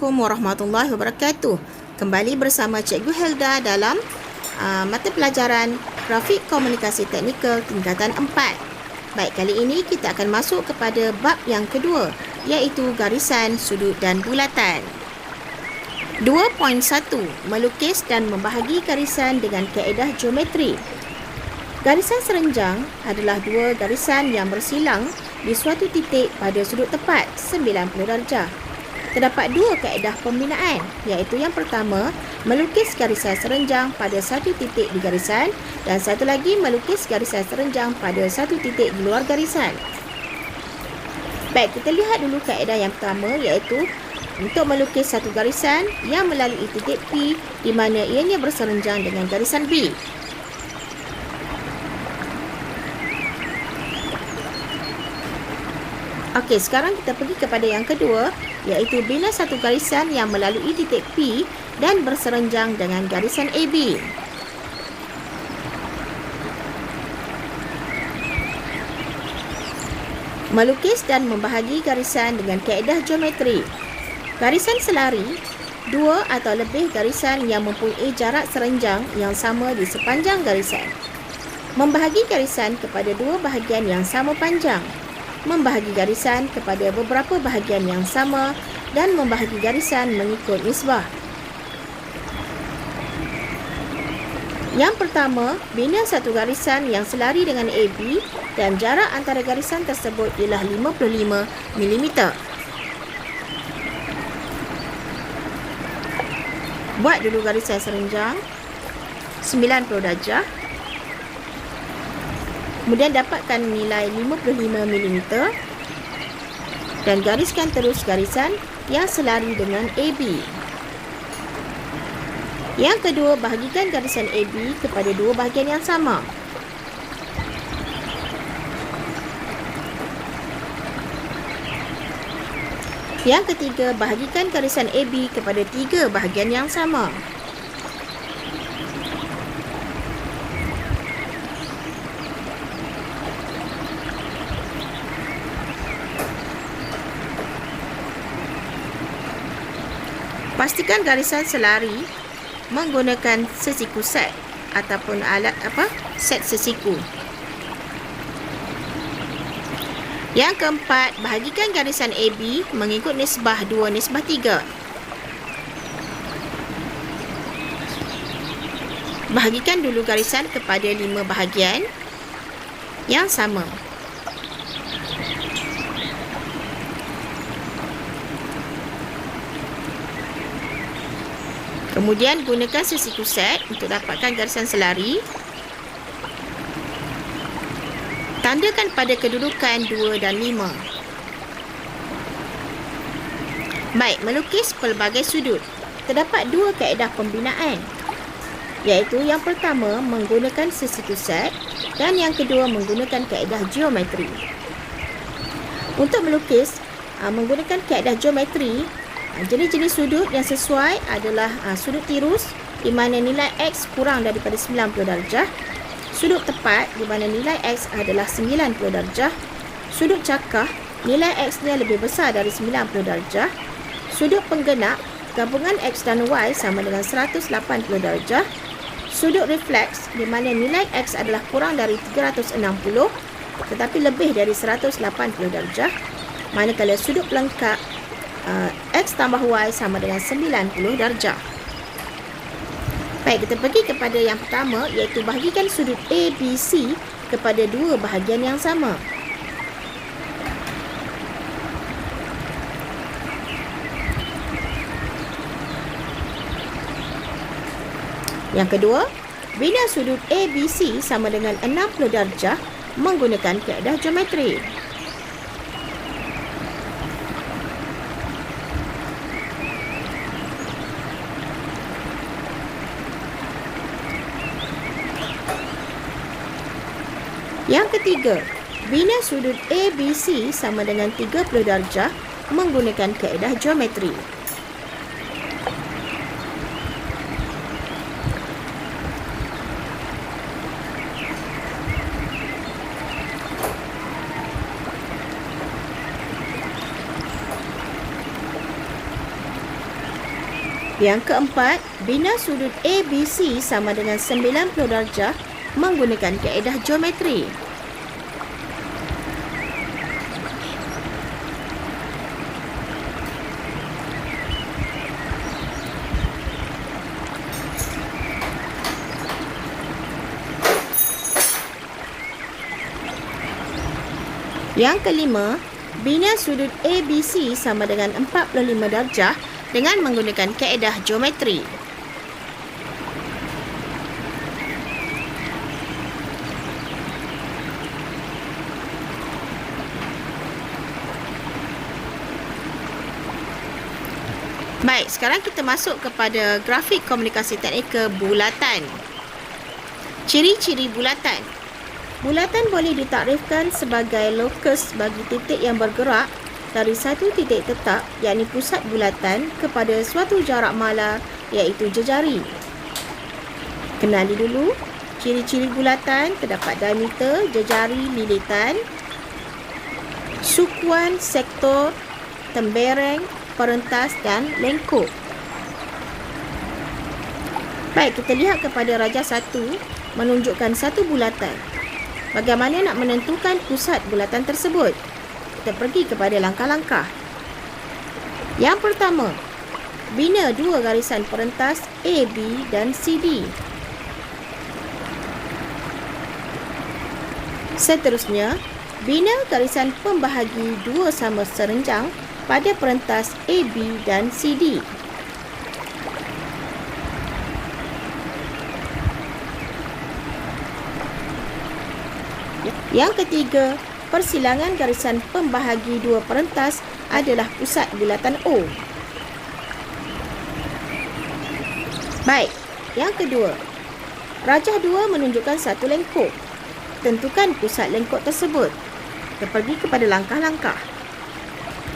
Assalamualaikum warahmatullahi wabarakatuh. Kembali bersama Cikgu Helda dalam mata pelajaran Grafik Komunikasi Teknikal tingkatan 4. Baik, kali ini kita akan masuk kepada bab yang kedua, iaitu garisan, sudut dan bulatan. 2.1. Melukis dan membahagi garisan dengan kaedah geometri. Garisan serenjang adalah dua garisan yang bersilang di suatu titik pada sudut tepat 90 darjah. Terdapat dua kaedah pembinaan, iaitu yang pertama, melukis garisan serenjang pada satu titik di garisan dan satu lagi melukis garisan serenjang pada satu titik di luar garisan. Baik, kita lihat dulu kaedah yang pertama, iaitu untuk melukis satu garisan yang melalui titik P di mana ianya berserenjang dengan garisan B. Okey, sekarang kita pergi kepada yang kedua, iaitu bina satu garisan yang melalui titik P dan berserenjang dengan garisan AB. Melukis dan membahagi garisan dengan kaedah geometri. Garisan selari, dua atau lebih garisan yang mempunyai jarak serenjang yang sama di sepanjang garisan. Membahagi garisan kepada dua bahagian yang sama panjang. Membahagi garisan kepada beberapa bahagian yang sama dan membahagi garisan mengikut nisbah. Yang pertama, bina satu garisan yang selari dengan AB dan jarak antara garisan tersebut ialah 55 mm. Buat dulu garisan serenjang 90 darjah. Kemudian dapatkan nilai 55 mm dan gariskan terus garisan yang selari dengan AB. Yang kedua, bahagikan garisan AB kepada dua bahagian yang sama. Yang ketiga, bahagikan garisan AB kepada tiga bahagian yang sama. Pastikan garisan selari menggunakan sesiku set ataupun alat set sesiku. Yang keempat, bahagikan garisan AB mengikut nisbah 2:3. Bahagikan dulu garisan kepada 5 bahagian yang sama. Kemudian gunakan sesiku set untuk dapatkan garisan selari. Tandakan pada kedudukan 2 dan 5. Baik, melukis pelbagai sudut. Terdapat dua kaedah pembinaan, iaitu yang pertama menggunakan sesiku set dan yang kedua menggunakan kaedah geometri. Untuk melukis menggunakan kaedah geometri, jenis-jenis sudut yang sesuai adalah sudut tirus di mana nilai X kurang daripada 90 darjah, sudut tepat di mana nilai X adalah 90 darjah, sudut cakah nilai X-nya lebih besar dari 90 darjah, sudut penggenap gabungan X dan Y sama dengan 180 darjah, sudut refleks di mana nilai X adalah kurang dari 360 tetapi lebih dari 180 darjah, manakala sudut pelengkap X tambah Y sama dengan 90 darjah. Baik, kita pergi kepada yang pertama, iaitu bahagikan sudut ABC kepada dua bahagian yang sama. Yang kedua, bina sudut ABC sama dengan 60 darjah menggunakan kaedah geometri. Yang ketiga, bina sudut ABC sama dengan 30 darjah menggunakan kaedah geometri. Yang keempat, bina sudut ABC sama dengan 90 darjah menggunakan kaedah geometri. Yang kelima, bina sudut ABC sama dengan 45 darjah dengan menggunakan kaedah geometri. Baik, sekarang kita masuk kepada grafik komunikasi teknikal bulatan. Ciri-ciri bulatan. Bulatan boleh ditakrifkan sebagai lokus bagi titik yang bergerak dari satu titik tetap, yakni pusat bulatan, kepada suatu jarak malar, iaitu jejari. Kenali dulu ciri-ciri bulatan. Terdapat diameter, jejari, lilitan, sukuan, sektor, tembereng, perentas dan lengkuk. Baik, kita lihat kepada rajah 1 menunjukkan satu bulatan. Bagaimana nak menentukan pusat bulatan tersebut? Kita pergi kepada langkah-langkah. Yang pertama, bina dua garisan perentas AB dan CD. Seterusnya, bina garisan pembahagi dua sama serenjang pada perentas AB dan CD. Yang ketiga, persilangan garisan pembahagi dua perentas adalah pusat bulatan O. Baik, yang kedua, rajah 2 menunjukkan satu lengkuk. Tentukan pusat lengkuk tersebut. Kita pergi kepada langkah-langkah.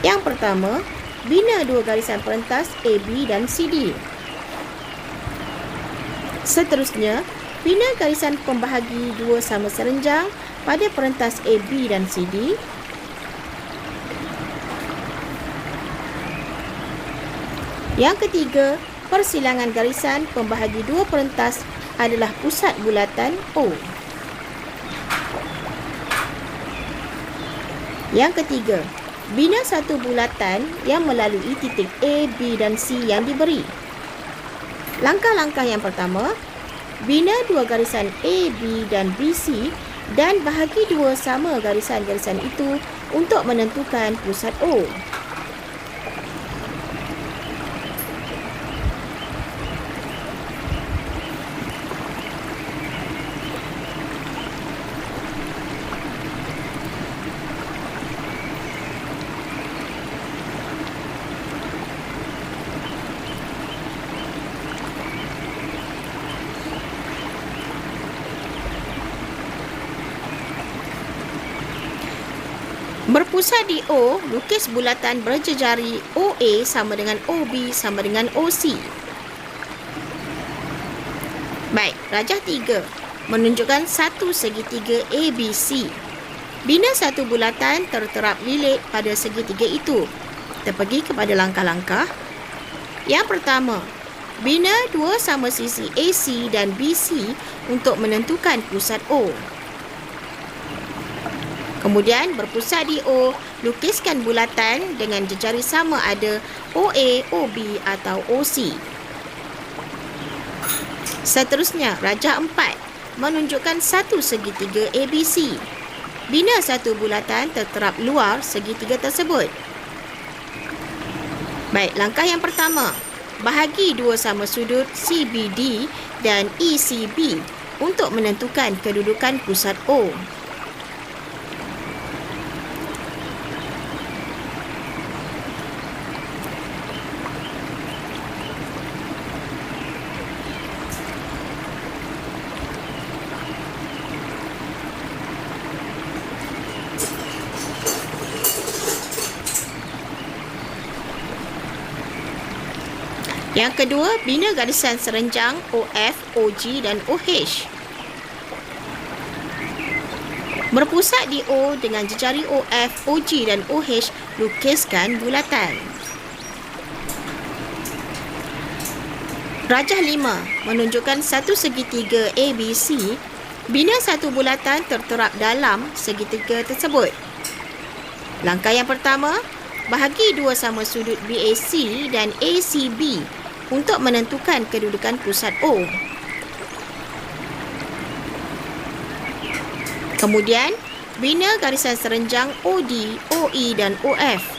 Yang pertama, bina dua garisan perentas AB dan CD. Seterusnya, bina garisan pembahagi dua sama serenjang pada perentas AB dan CD. Yang ketiga, persilangan garisan pembahagi dua perentas adalah pusat bulatan O. Yang ketiga, bina satu bulatan yang melalui titik A, B dan C yang diberi. Langkah-langkah yang pertama, bina dua garisan A, B dan BC dan bahagi dua sama garisan-garisan itu untuk menentukan pusat O. Berpusat di O, lukis bulatan berjejari OA sama dengan OB sama dengan OC. Baik, rajah 3 menunjukkan satu segitiga ABC. Bina satu bulatan terterap lilit pada segitiga itu. Kita pergi kepada langkah-langkah. Yang pertama, bina dua sama sisi AC dan BC untuk menentukan pusat O. Kemudian berpusat di O, lukiskan bulatan dengan jejari sama ada OA, OB atau OC. Seterusnya, rajah 4 menunjukkan satu segitiga ABC. Bina satu bulatan terterap luar segitiga tersebut. Baik, langkah yang pertama, bahagi dua sama sudut CBD dan ECB untuk menentukan kedudukan pusat O. Yang kedua, bina garisan serenjang OF, OG dan OH. Berpusat di O dengan jejari OF, OG dan OH, lukiskan bulatan. Rajah 5 menunjukkan satu segitiga ABC. Bina satu bulatan terterap dalam segitiga tersebut. Langkah yang pertama, bahagi dua sama sudut BAC dan ACB untuk menentukan kedudukan pusat O. Kemudian, bina garisan serenjang OD, OE dan OF.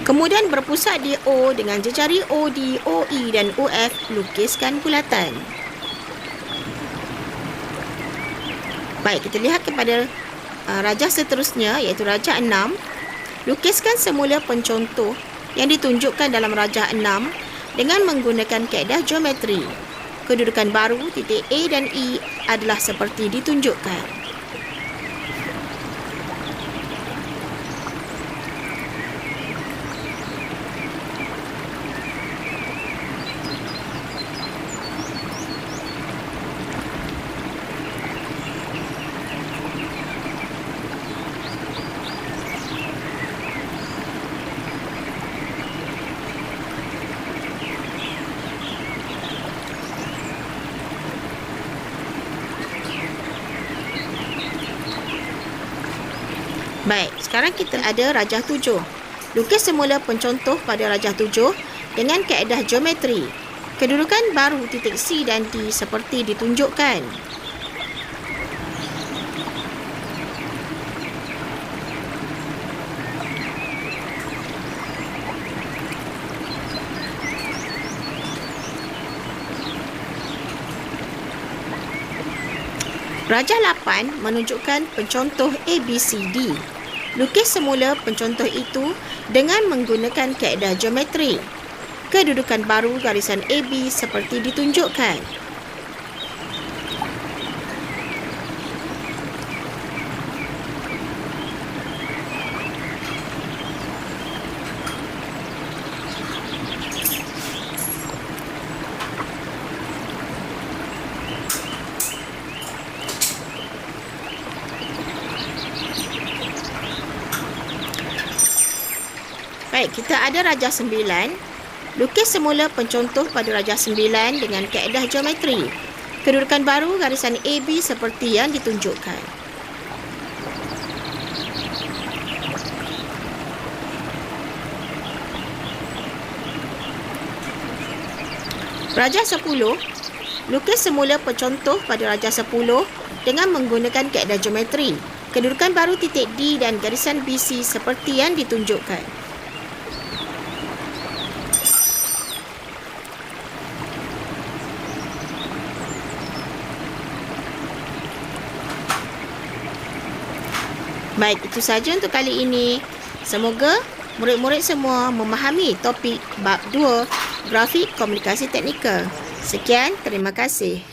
Kemudian berpusat di O dengan jejari OD, OE dan OF, lukiskan bulatan. Baik, kita lihat kepada rajah seterusnya, iaitu rajah 6. Lukiskan semula pencontoh yang ditunjukkan dalam rajah 6 dengan menggunakan kaedah geometri. Kedudukan baru titik A dan E adalah seperti ditunjukkan. Baik, sekarang kita ada rajah 7. Lukis semula pencontoh pada rajah 7 dengan kaedah geometri. Kedudukan baru titik C dan D seperti ditunjukkan. Rajah 8 menunjukkan pencontoh ABCD. Lukis semula pencontoh itu dengan menggunakan kaedah geometri. Kedudukan baru garisan AB seperti ditunjukkan. Baik, kita ada rajah 9. Lukis semula pencontoh pada rajah 9 dengan kaedah geometri. Kedudukan baru garisan AB seperti yang ditunjukkan. Rajah 10. Lukis semula pencontoh pada rajah 10 dengan menggunakan kaedah geometri. Kedudukan baru titik D dan garisan BC seperti yang ditunjukkan. Baik, itu saja untuk kali ini. Semoga murid-murid semua memahami topik bab 2 grafik komunikasi teknikal. Sekian, terima kasih.